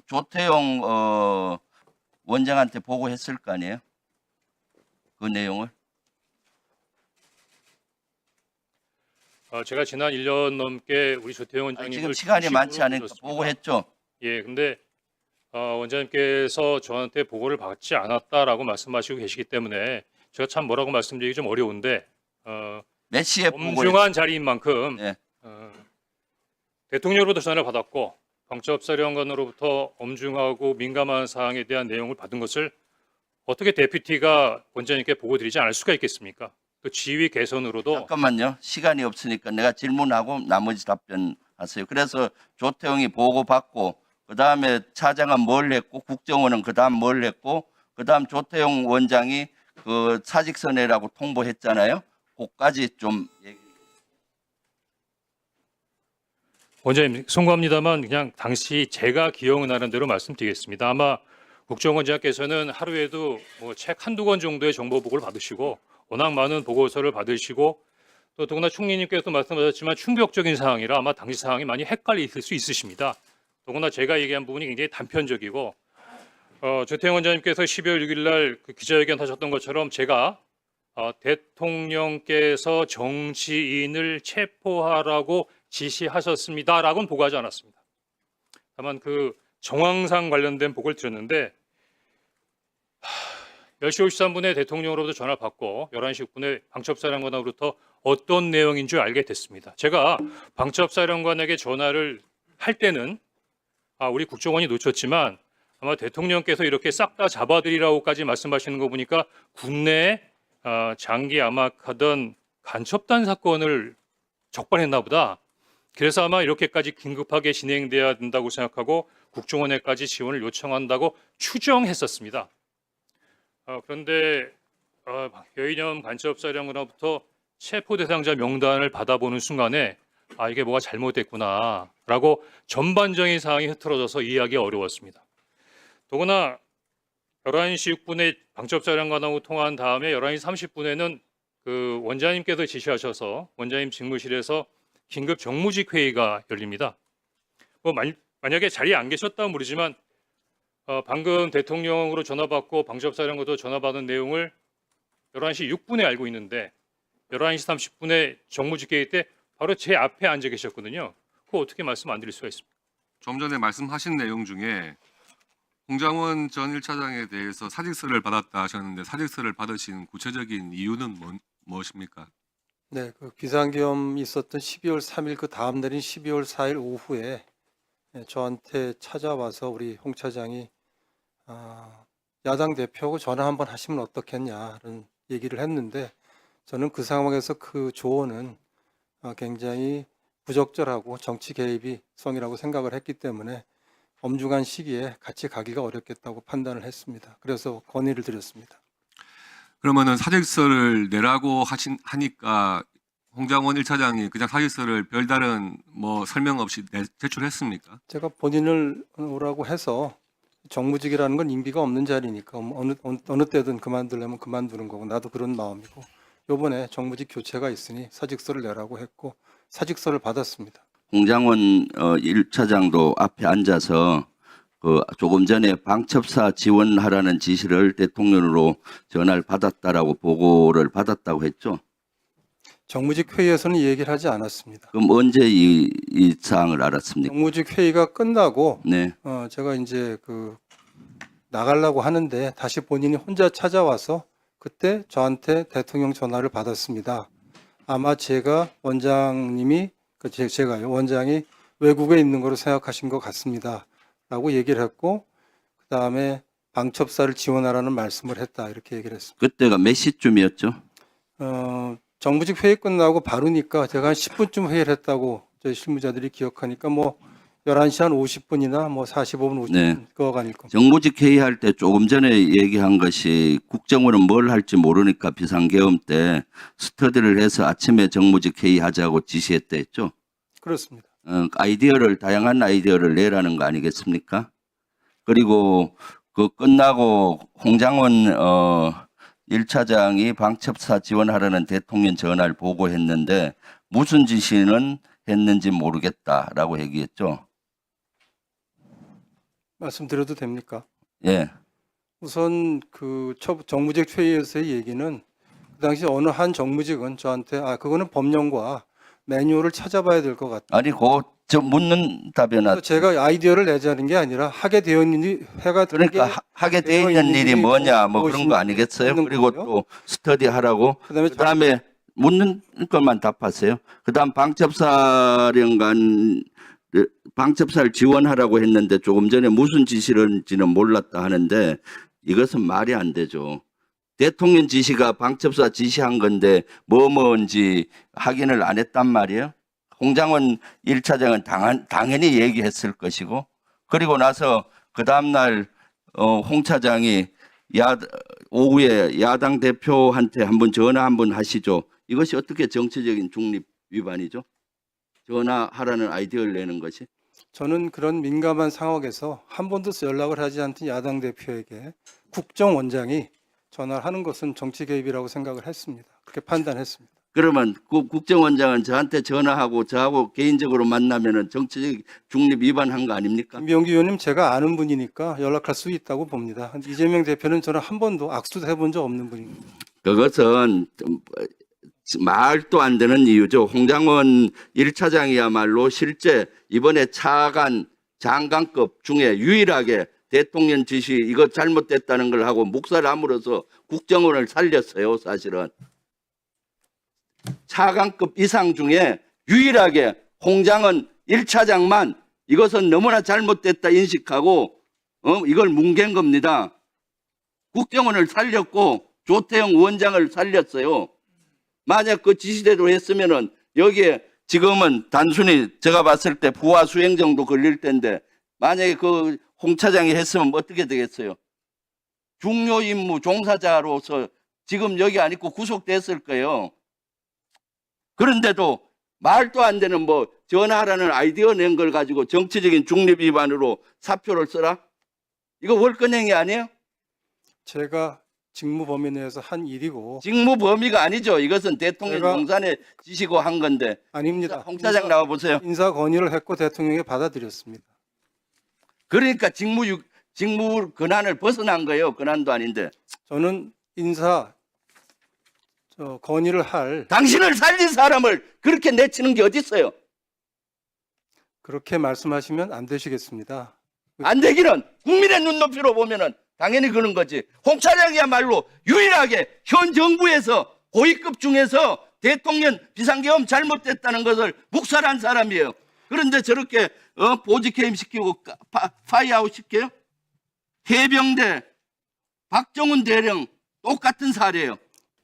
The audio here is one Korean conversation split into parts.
조태용 원장한테 보고했을 거 아니에요? 그 내용을? 제가 지난 1년 넘게 우리 조태용 아니, 원장님을 지금 시간이 중심으로 많지 않으니까 모셨습니다. 보고했죠. 예, 근데 원장님께서 저한테 보고를 받지 않았다라고 말씀하시고 계시기 때문에 제가 참 뭐라고 말씀드리기 좀 어려운데 몇 시에 보고했죠? 엄중한 자리인 만큼 네. 대통령으로부터 전화를 받았고 방첩사령관으로부터 엄중하고 민감한 사항에 대한 내용을 받은 것을 어떻게 데피티가 원장님께 보고드리지 않을 수가 있겠습니까? 또 지휘 개선으로도 잠깐만요. 시간이 없으니까 내가 질문하고 나머지 답변하세요. 그래서 조태용이 보고받고 그다음에 차장은 뭘 했고 국정원은 그다음 뭘 했고 그다음 조태용 원장이 그 사직서내라고 통보했잖아요. 그까지 좀 얘기. 원장님 송구합니다만 그냥 당시 제가 기억나는 대로 말씀드리겠습니다. 아마 국정원장께서는 하루에도 뭐 책 한두 권 정도의 정보 보고를 받으시고 워낙 많은 보고서를 받으시고 또 더구나 총리님께서도 말씀하셨지만 충격적인 사항이라 아마 당시 상황이 많이 헷갈릴 수 있으십니다. 더구나 제가 얘기한 부분이 굉장히 단편적이고 조태용 원장님께서 12월 6일 날 그 기자회견 하셨던 것처럼 제가 대통령께서 정치인을 체포하라고 지시하셨습니다라고는 보고하지 않았습니다. 다만 그 정황상 관련된 보고를 드렸는데 10시 53분에 대통령으로부터 전화를 받고 11시 6분에 방첩사령관으로부터 어떤 내용인 줄 알게 됐습니다. 제가 방첩사령관에게 전화를 할 때는 우리 국정원이 놓쳤지만 아마 대통령께서 이렇게 싹 다 잡아드리라고까지 말씀하시는 거 보니까 국내에 장기 암약하던 간첩단 사건을 적발했나 보다. 그래서 아마 이렇게까지 긴급하게 진행돼야 된다고 생각하고 국정원에까지 지원을 요청한다고 추정했었습니다. 그런데 여인영 간첩사령관으로부터 체포 대상자 명단을 받아보는 순간에 이게 뭐가 잘못됐구나라고 전반적인 사항이 흐트러져서 이해하기 어려웠습니다. 더구나 11시 6분에 방첩사령관하고 통화한 다음에 11시 30분에는 그 원장님께서 지시하셔서 원장님 직무실에서 긴급 정무직 회의가 열립니다. 만약에 자리에 안 계셨다면 모르지만 방금 대통령으로 전화받고 방첩사령관으로 전화받은 내용을 11시 6분에 알고 있는데 11시 30분에 정무직 회의 때 바로 제 앞에 앉아 계셨거든요. 그거 어떻게 말씀 안 드릴 수가 있습니까? 좀 전에 말씀하신 내용 중에 홍장원 전 1차장에 대해서 사직서를 받았다 하셨는데 사직서를 받으신 구체적인 이유는 무엇입니까? 네, 그 비상계엄이 있었던 12월 3일 그 다음 날인 12월 4일 오후에 저한테 찾아와서 우리 홍 차장이 야당 대표하고 전화 한번 하시면 어떻겠냐는 얘기를 했는데 저는 그 상황에서 그 조언은 굉장히 부적절하고 정치 개입이 성이라고 생각을 했기 때문에 엄중한 시기에 같이 가기가 어렵겠다고 판단을 했습니다. 그래서 건의를 드렸습니다. 그러면은 사직서를 내라고 하니까 홍장원 1차장이 그냥 사직서를 별다른 설명 없이 제출했습니까? 제가 본인을 오라고 해서 정무직이라는 건 임기가 없는 자리니까 어느 때든 그만두려면 그만두는 거고 나도 그런 마음이고 이번에 정무직 교체가 있으니 사직서를 내라고 했고 사직서를 받았습니다. 홍장원 1차장도 앞에 앉아서 그 조금 전에 방첩사 지원하라는 지시를 대통령으로 전화를 받았다라고 보고를 받았다고 했죠. 정무직 회의에서는 이 얘기를 하지 않았습니다. 그럼 언제 이 사항을 알았습니까? 정무직 회의가 끝나고 네. 제가 이제 나가려고 하는데 다시 본인이 혼자 찾아와서 그때 저한테 대통령 전화를 받았습니다. 아마 제가 원장님이 제가요 원장이 외국에 있는 거로 생각하신 것 같습니다. 라고 얘기를 했고 그 다음에 방첩사를 지원하라는 말씀을 했다 이렇게 얘기를 했습니다. 그때가 몇 시쯤이었죠? 정무직 회의 끝나고 바로니까 제가 한 10분쯤 회의를 했다고 저희 실무자들이 기억하니까 11시 한 50분이나 45분 50분 네. 그거가 아닐 겁니다. 정무직 회의할 때 조금 전에 얘기한 것이 국정원은 뭘 할지 모르니까 비상계엄 때 스터디를 해서 아침에 정무직 회의하자고 지시했다 했죠? 그렇습니다. 다양한 아이디어를 내라는 거 아니겠습니까? 그리고 그 끝나고 홍장원 1차장이 방첩사 지원하라는 대통령 전화를 보고했는데 무슨 지시는 했는지 모르겠다라고 얘기했죠. 말씀드려도 됩니까? 예. 우선 그 정무직 회의에서의 얘기는 그 당시 어느 한 정무직은 저한테 그거는 법령과 매뉴얼을 찾아봐야 될 것 같다. 아니, 저 묻는 답변 그래서 제가 아이디어를 내자는 게 아니라 하게 되어 있는 해가 그러니까 하게 돼 있는 일이 뭐냐 뭐 그런 거 무엇인지 아니겠어요? 묻는 그리고 거고요. 또 스터디 하라고 그다음에 그다음에 묻는 것만 답하세요. 그다음 방첩사를 지원하라고 했는데 조금 전에 무슨 지시인지는 몰랐다 하는데 이것은 말이 안 되죠. 대통령 지시가 방첩사 지시한 건데 뭐인지 확인을 안 했단 말이에요. 홍장원 1차장은 당연히 얘기했을 것이고 그리고 나서 그 다음날 홍 차장이 오후에 야당 대표한테 한번 전화 한번 하시죠. 이것이 어떻게 정치적인 중립 위반이죠? 전화하라는 아이디어를 내는 것이. 저는 그런 민감한 상황에서 한 번도 연락을 하지 않던 야당 대표에게 국정원장이 전화를 하는 것은 정치 개입이라고 생각을 했습니다. 그렇게 판단했습니다. 그러면 그 국정원장은 저한테 전화하고 저하고 개인적으로 만나면은 정치적 중립 위반한 거 아닙니까? 김병기 의원님 제가 아는 분이니까 연락할 수 있다고 봅니다. 이재명 대표는 저는 한 번도 악수도 해본 적 없는 분입니다. 그것은 좀 말도 안 되는 이유죠. 홍장원 1차장이야말로 실제 이번에 차관 장관급 중에 유일하게 대통령 지시 이거 잘못됐다는 걸 하고 묵살을 함으로써 국정원을 살렸어요. 사실은. 차관급 이상 중에 유일하게 홍장원 1차장만 이것은 너무나 잘못됐다 인식하고 이걸 뭉갠 겁니다. 국정원을 살렸고 조태영 원장을 살렸어요. 만약 그 지시대로 했으면은 여기에 지금은 단순히 제가 봤을 때 부하 수행 정도 걸릴 텐데 만약에 그 홍 차장이 했으면 어떻게 되겠어요? 중요 임무 종사자로서 지금 여기 안 있고 구속됐을 거예요. 그런데도 말도 안 되는 뭐 전화하라는 아이디어 낸 걸 가지고 정치적인 중립 위반으로 사표를 써라? 이거 월권행위 아니에요? 제가 직무 범위 내에서 한 일이고 직무 범위가 아니죠. 이것은 대통령 제가- 공산에 지시고 한 건데. 아닙니다. 홍 차장 나와 보세요. 인사 건의를 했고 대통령이 받아들였습니다. 그러니까 직무 권한을 벗어난 거예요. 권한도 아닌데. 저는 인사 건의를 할 당신을 살린 사람을 그렇게 내치는 게 어디 있어요? 그렇게 말씀하시면 안 되시겠습니다. 안 되기는 국민의 눈높이로 보면은 당연히 그런 거지. 홍 차장이야말로 유일하게 현 정부에서 고위급 중에서 대통령 비상계엄 잘못됐다는 것을 묵살한 사람이에요. 그런데 저렇게 보직해임 시키고 파이아웃 시켜요? 해병대 박정훈 대령 똑같은 사례예요.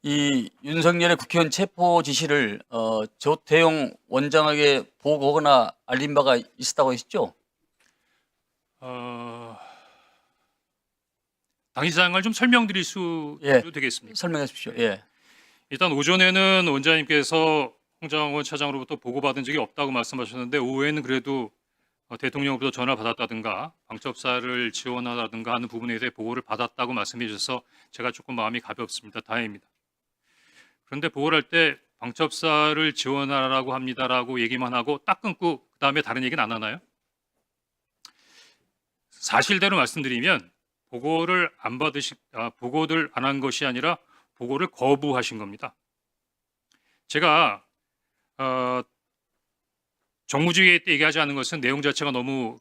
이 윤석열의 국회의원 체포 지시를 조태용 원장에게 보고하거나 알린 바가 있었다고 하셨죠? 당시상을 좀 설명드릴 수 예. 되겠습니까? 설명해 주십시오. 예. 일단 오전에는 원장님께서 홍장원 차장으로부터 보고받은 적이 없다고 말씀하셨는데 오후에는 그래도 대통령으로부터 전화를 받았다든가 방첩사를 지원하다든가 하는 부분에 대해 보고를 받았다고 말씀해 주셔서 제가 조금 마음이 가볍습니다. 다행입니다. 그런데 보고를 할 때 방첩사를 지원하라고 합니다라고 얘기만 하고 딱 끊고 그다음에 다른 얘기는 안 하나요? 사실대로 말씀드리면 보고를 보고를 안 한 것이 아니라 보고를 거부하신 겁니다. 제가 정무주의 때 얘기하지 않은 것은 내용 자체가 너무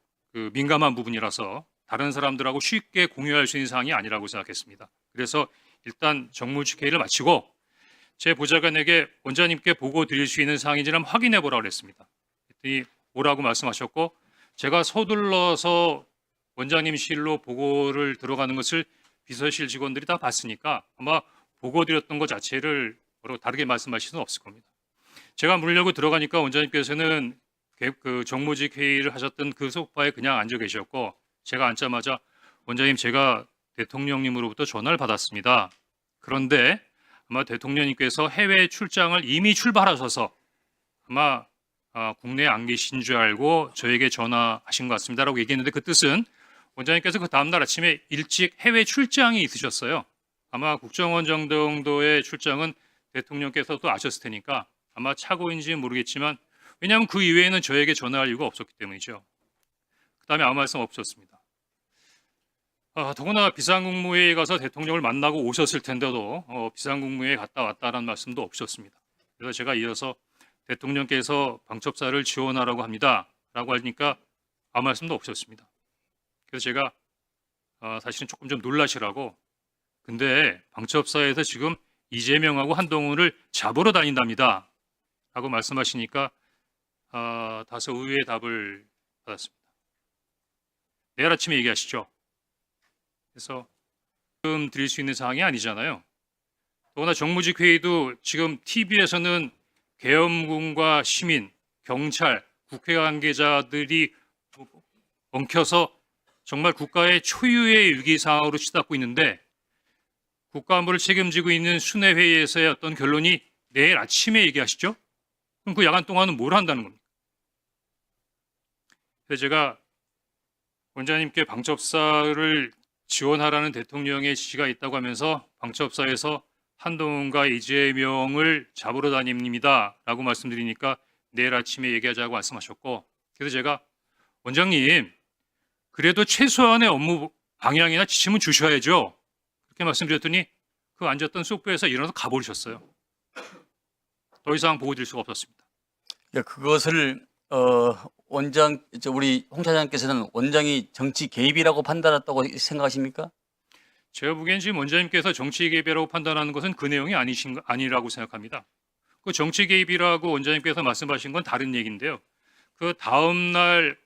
민감한 부분이라서 다른 사람들하고 쉽게 공유할 수 있는 사항이 아니라고 생각했습니다. 그래서 일단 정무직 회의를 마치고 제 보좌관에게 원장님께 보고 드릴 수 있는 사항인지는 한번 확인해 보라고 그랬습니다. 그랬더니 오라고 말씀하셨고 제가 서둘러서 원장님실로 보고를 들어가는 것을 비서실 직원들이 다 봤으니까 아마 보고 드렸던 것 자체를 다르게 말씀하실 수는 없을 겁니다. 제가 물려고 들어가니까 원장님께서는 그 정무직 회의를 하셨던 그 소파에 그냥 앉아 계셨고 제가 앉자마자 원장님 제가 대통령님으로부터 전화를 받았습니다. 그런데 아마 대통령님께서 해외 출장을 이미 출발하셔서 아마 국내에 안 계신 줄 알고 저에게 전화하신 것 같습니다라고 얘기했는데 그 뜻은 원장님께서 그 다음날 아침에 일찍 해외 출장이 있으셨어요. 아마 국정원장 정도의 출장은 대통령께서도 아셨을 테니까 아마 착오인지는 모르겠지만 왜냐하면 그 이외에는 저에게 전화할 이유가 없었기 때문이죠. 그 다음에 아무 말씀 없었습니다. 더구나 비상국무회의에 가서 대통령을 만나고 오셨을 텐데도 비상국무회의에 갔다 왔다라는 말씀도 없으셨습니다. 그래서 제가 이어서 대통령께서 방첩사를 지원하라고 합니다라고 하니까 아무 말씀도 없으셨습니다. 그래서 제가 사실은 조금 좀 놀라시라고, 근데 방첩사에서 지금 이재명하고 한동훈을 잡으러 다닌답니다 라고 말씀하시니까 다소 의외의 답을 받았습니다. 내일 아침에 얘기하시죠. 그래서 지금 드릴 수 있는 사항이 아니잖아요. 더구나 정무직 회의도 지금 TV에서는 계엄군과 시민, 경찰, 국회 관계자들이 엉켜서 정말 국가의 초유의 위기 상황으로 치닫고 있는데, 국가안보를 책임지고 있는 순회 회의에서의 어떤 결론이 내일 아침에 얘기하시죠? 그럼 그 야간 동안은 뭘 한다는 겁니까? 그래서 제가 원장님께 방첩사를 지원하라는 대통령의 지시가 있다고 하면서 방첩사에서 한동훈과 이재명을 잡으러 다닙니다 라고 말씀드리니까 내일 아침에 얘기하자고 말씀하셨고, 그래서 제가 원장님 그래도 최소한의 업무 방향이나 지침은 주셔야죠 그렇게 말씀드렸더니 그 앉았던 소프에서 일어나서 가버리셨어요. 더 이상 보고 드릴 수가 없었습니다. 그것을 우리 홍 차장께서는 원장이 정치 개입이라고 판단했다고 생각하십니까? 제가 보기엔 지금 원장님께서 정치 개입이라고 판단하는 것은 그 내용이 아니라고 생각합니다. 그 정치 개입이라고 원장님께서 말씀하신 건 다른 얘기인데요. 그 다음 날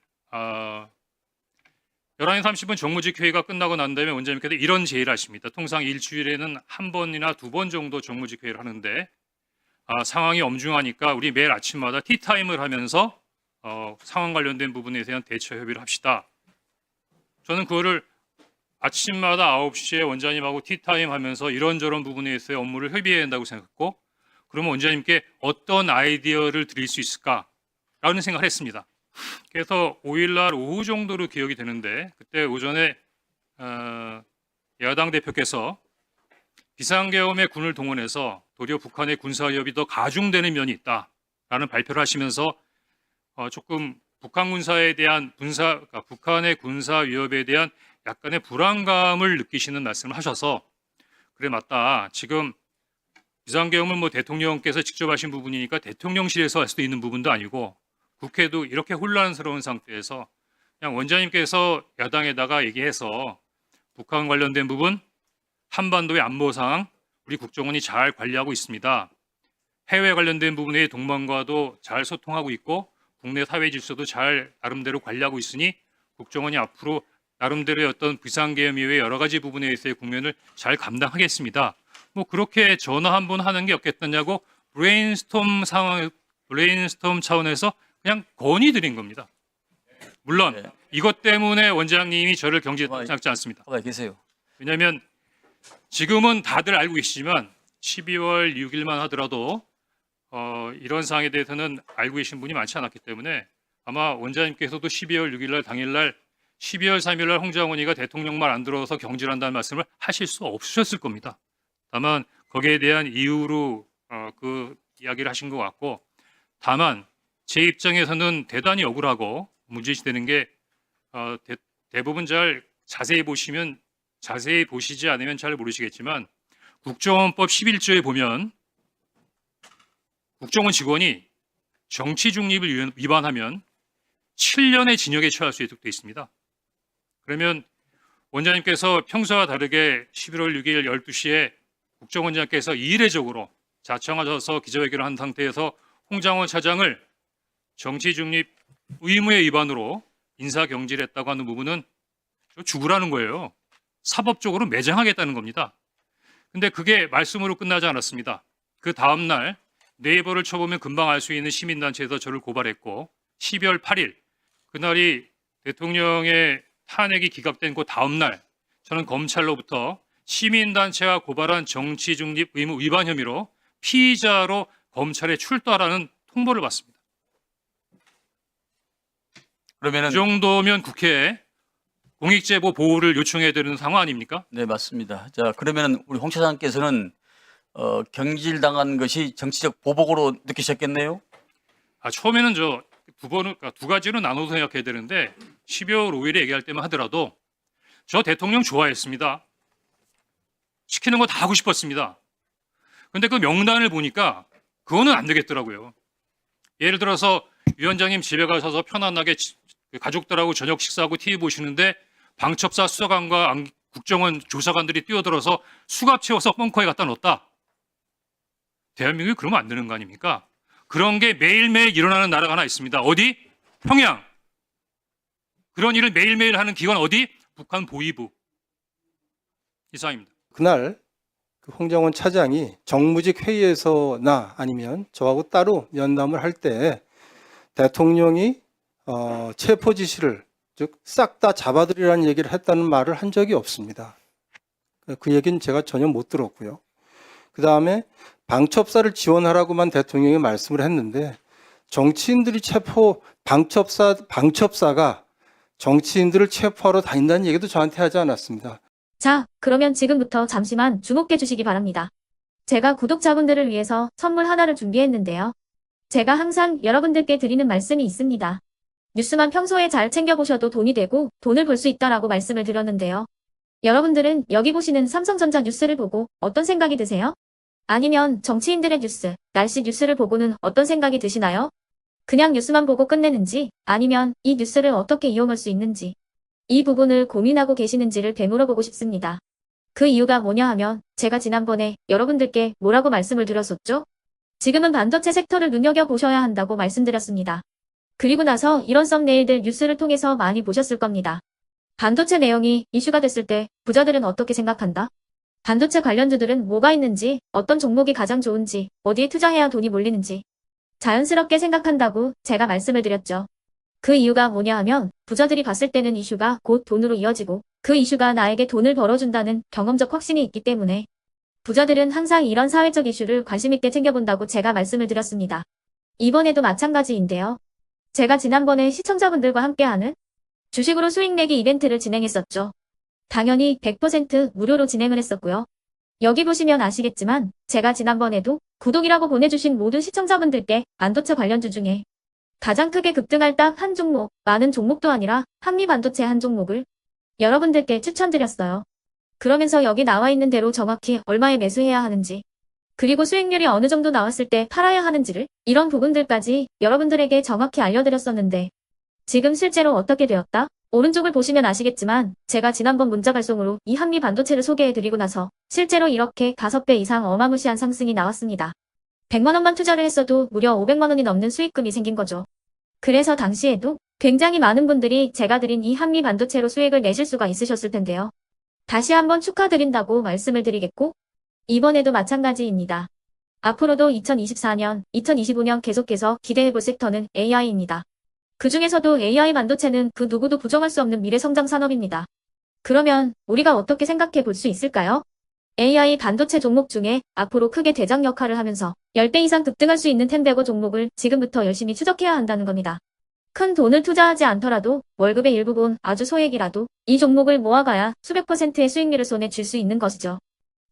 11시 30분 정무직 회의가 끝나고 난 다음에 원장님께서 이런 제의를 하십니다. 통상 일주일에는 한 번이나 두 번 정도 정무직 회의를 하는데 상황이 엄중하니까 우리 매일 아침마다 티타임을 하면서 상황 관련된 부분에 대한 대처 협의를 합시다. 저는 그거를 아침마다 9시에 원장님하고 티타임 하면서 이런저런 부분에 있어서 업무를 협의해야 한다고 생각했고, 그러면 원장님께 어떤 아이디어를 드릴 수 있을까라는 생각을 했습니다. 그래서 5일날 오후 정도로 기억이 되는데, 그때 오전에 야당 대표께서 비상계엄에 군을 동원해서 도리어 북한의 군사위협이 더 가중되는 면이 있다라는 발표를 하시면서 조금 북한 군사에 대한 북한의 군사 위협에 대한 약간의 불안감을 느끼시는 말씀을 하셔서, 그래 맞다. 지금 비상계엄은 대통령께서 직접 하신 부분이니까 대통령실에서 할 수도 있는 부분도 아니고 국회도 이렇게 혼란스러운 상태에서 그냥 원장님께서 야당에다가 얘기해서 북한 관련된 부분, 한반도의 안보 상황 우리 국정원이 잘 관리하고 있습니다. 해외 관련된 부분의 동맹과도 잘 소통하고 있고 국내 사회 질서도 잘 나름대로 관리하고 있으니 국정원이 앞으로 나름대로의 어떤 비상계엄 이외의 여러 가지 부분에 있어서의 국면을 잘 감당하겠습니다. 그렇게 전화 한 번 하는 게 없겠느냐고 브레인스톰 차원에서 그냥 건의드린 겁니다. 물론 네. 이것 때문에 원장님이 저를 경질했다고 생각지 않습니다. 가만히 계세요. 왜냐하면 지금은 다들 알고 계시지만 12월 6일만 하더라도 이런 사항에 대해서는 알고 계신 분이 많지 않았기 때문에 아마 원장님께서도 12월 6일날 당일날 12월 3일날 홍장원이가 대통령 말 안 들어서 경질한다는 말씀을 하실 수 없으셨을 겁니다. 다만 거기에 대한 이유로 그 이야기를 하신 것 같고, 다만 제 입장에서는 대단히 억울하고 문제시되는 게 대부분 잘 자세히 보시지 않으면 잘 모르시겠지만 국정원법 11조에 보면 국정원 직원이 정치 중립을 위반하면 7년의 징역에 처할 수 있도록 되어 있습니다. 그러면 원장님께서 평소와 다르게 11월 6일 12시에 국정원장께서 이례적으로 자청하셔서 기자회견을 한 상태에서 홍장원 차장을 정치 중립 의무의 위반으로 인사경질했다고 하는 부분은 죽으라는 거예요. 사법적으로 매장하겠다는 겁니다. 근데 그게 말씀으로 끝나지 않았습니다. 그 다음날 네이버를 쳐보면 금방 알 수 있는 시민단체에서 저를 고발했고 12월 8일 그날이 대통령의 탄핵이 기각된 그 다음날 저는 검찰로부터 시민단체가 고발한 정치중립 의무 위반 혐의로 피의자로 검찰에 출두하라는 통보를 받습니다. 그러면은 그 정도면 국회에 공익제보 보호를 요청해야 되는 상황 아닙니까? 네, 맞습니다. 자, 그러면은 우리 홍 차장께서는 경질당한 것이 정치적 보복으로 느끼셨겠네요. 처음에는 두 가지로 나눠서 생각해야 되는데 12월 5일에 얘기할 때만 하더라도 저 대통령 좋아했습니다. 시키는 거 다 하고 싶었습니다. 근데 그 명단을 보니까 그거는 안 되겠더라고요. 예를 들어서 위원장님 집에 가셔서 편안하게 가족들하고 저녁 식사하고 TV 보시는데 방첩사 수사관과 국정원 조사관들이 뛰어들어서 수갑 채워서 벙커에 갖다 넣었다. 대한민국이 그러면 안 되는 거 아닙니까? 그런 게 매일매일 일어나는 나라가 하나 있습니다. 어디? 평양. 그런 일을 매일매일 하는 기관 어디? 북한 보위부. 이상입니다. 그날 그 홍장원 차장이 정무직 회의에서나 아니면 저하고 따로 면담을 할 때 대통령이 체포 지시를 즉 싹 다 잡아들이라는 얘기를 했다는 말을 한 적이 없습니다. 그 얘기는 제가 전혀 못 들었고요. 그 다음에 방첩사를 지원하라고만 대통령이 말씀을 했는데 정치인들이 방첩사가 정치인들을 체포하러 다닌다는 얘기도 저한테 하지 않았습니다. 자, 그러면 지금부터 잠시만 주목해 주시기 바랍니다. 제가 구독자분들을 위해서 선물 하나를 준비했는데요. 제가 항상 여러분들께 드리는 말씀이 있습니다. 뉴스만 평소에 잘 챙겨보셔도 돈이 되고 돈을 벌 수 있다라고 말씀을 드렸는데요. 여러분들은 여기 보시는 삼성전자 뉴스를 보고 어떤 생각이 드세요? 아니면 정치인들의 뉴스, 날씨 뉴스를 보고는 어떤 생각이 드시나요? 그냥 뉴스만 보고 끝내는지 아니면 이 뉴스를 어떻게 이용할 수 있는지 이 부분을 고민하고 계시는지를 되물어보고 싶습니다. 그 이유가 뭐냐 하면 제가 지난번에 여러분들께 뭐라고 말씀을 드렸었죠? 지금은 반도체 섹터를 눈여겨보셔야 한다고 말씀드렸습니다. 그리고 나서 이런 썸네일들 뉴스를 통해서 많이 보셨을 겁니다. 반도체 내용이 이슈가 됐을 때 부자들은 어떻게 생각한다? 반도체 관련주들은 뭐가 있는지, 어떤 종목이 가장 좋은지, 어디에 투자해야 돈이 몰리는지 자연스럽게 생각한다고 제가 말씀을 드렸죠. 그 이유가 뭐냐 하면 부자들이 봤을 때는 이슈가 곧 돈으로 이어지고 그 이슈가 나에게 돈을 벌어준다는 경험적 확신이 있기 때문에 부자들은 항상 이런 사회적 이슈를 관심 있게 챙겨본다고 제가 말씀을 드렸습니다. 이번에도 마찬가지인데요. 제가 지난번에 시청자분들과 함께하는 주식으로 수익 내기 이벤트를 진행했었죠. 당연히 100% 무료로 진행을 했었고요. 여기 보시면 아시겠지만 제가 지난번에도 구독이라고 보내주신 모든 시청자분들께 반도체 관련주 중에 가장 크게 급등할 딱 한 종목, 많은 종목도 아니라 한미반도체 한 종목을 여러분들께 추천드렸어요. 그러면서 여기 나와 있는 대로 정확히 얼마에 매수해야 하는지, 그리고 수익률이 어느 정도 나왔을 때 팔아야 하는지를 이런 부분들까지 여러분들에게 정확히 알려드렸었는데 지금 실제로 어떻게 되었다? 오른쪽을 보시면 아시겠지만 제가 지난번 문자 발송으로 이 한미반도체를 소개해드리고 나서 실제로 이렇게 5배 이상 어마무시한 상승이 나왔습니다. 100만 원만 투자를 했어도 무려 500만 원이 넘는 수익금이 생긴 거죠. 그래서 당시에도 굉장히 많은 분들이 제가 드린 이 한미반도체로 수익을 내실 수가 있으셨을 텐데요. 다시 한번 축하드린다고 말씀을 드리겠고 이번에도 마찬가지입니다. 앞으로도 2024년, 2025년 계속해서 기대해볼 섹터는 AI입니다. 그 중에서도 AI 반도체는 그 누구도 부정할 수 없는 미래성장 산업입니다. 그러면 우리가 어떻게 생각해 볼 수 있을까요? AI 반도체 종목 중에 앞으로 크게 대장 역할을 하면서 10배 이상 급등할 수 있는 템베거 종목을 지금부터 열심히 추적해야 한다는 겁니다. 큰 돈을 투자하지 않더라도 월급의 일부분 아주 소액이라도 이 종목을 모아가야 수백 %의 수익률을 손에 쥘 수 있는 것이죠.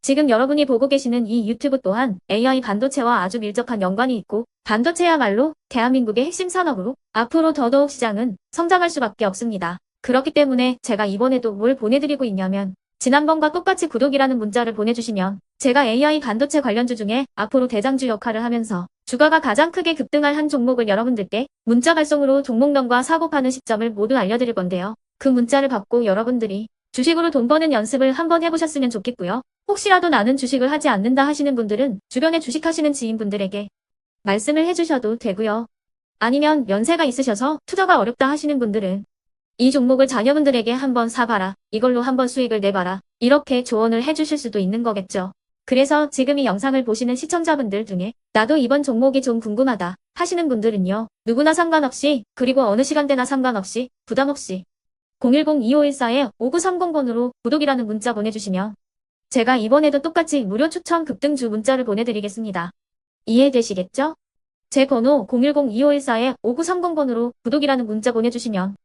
지금 여러분이 보고 계시는 이 유튜브 또한 AI 반도체와 아주 밀접한 연관이 있고 반도체야말로 대한민국의 핵심 산업으로 앞으로 더더욱 시장은 성장할 수밖에 없습니다. 그렇기 때문에 제가 이번에도 뭘 보내드리고 있냐면 지난번과 똑같이 구독이라는 문자를 보내주시면 제가 AI 반도체 관련주 중에 앞으로 대장주 역할을 하면서 주가가 가장 크게 급등할 한 종목을 여러분들께 문자 발송으로 종목명과 사고 파는 시점을 모두 알려드릴 건데요. 그 문자를 받고 여러분들이 주식으로 돈 버는 연습을 한번 해보셨으면 좋겠고요. 혹시라도 나는 주식을 하지 않는다 하시는 분들은 주변에 주식하시는 지인분들에게 말씀을 해주셔도 되고요. 아니면 연세가 있으셔서 투자가 어렵다 하시는 분들은 이 종목을 자녀분들에게 한번 사봐라. 이걸로 한번 수익을 내봐라. 이렇게 조언을 해주실 수도 있는 거겠죠. 그래서 지금 이 영상을 보시는 시청자분들 중에 나도 이번 종목이 좀 궁금하다 하시는 분들은요. 누구나 상관없이 그리고 어느 시간대나 상관없이 부담없이 010-2514-5930번으로 구독이라는 문자 보내주시면 제가 이번에도 똑같이 무료 추천 급등주 문자를 보내드리겠습니다. 이해되시겠죠? 제 번호 010-2514-5930번으로 구독이라는 문자 보내주시면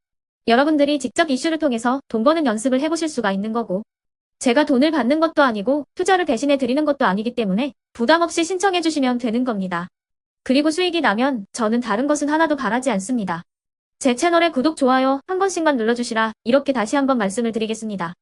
여러분들이 직접 이슈를 통해서 돈 버는 연습을 해보실 수가 있는 거고 제가 돈을 받는 것도 아니고 투자를 대신해 드리는 것도 아니기 때문에 부담 없이 신청해 주시면 되는 겁니다. 그리고 수익이 나면 저는 다른 것은 하나도 바라지 않습니다. 제 채널에 구독, 좋아요 한 번씩만 눌러주시라 이렇게 다시 한번 말씀을 드리겠습니다.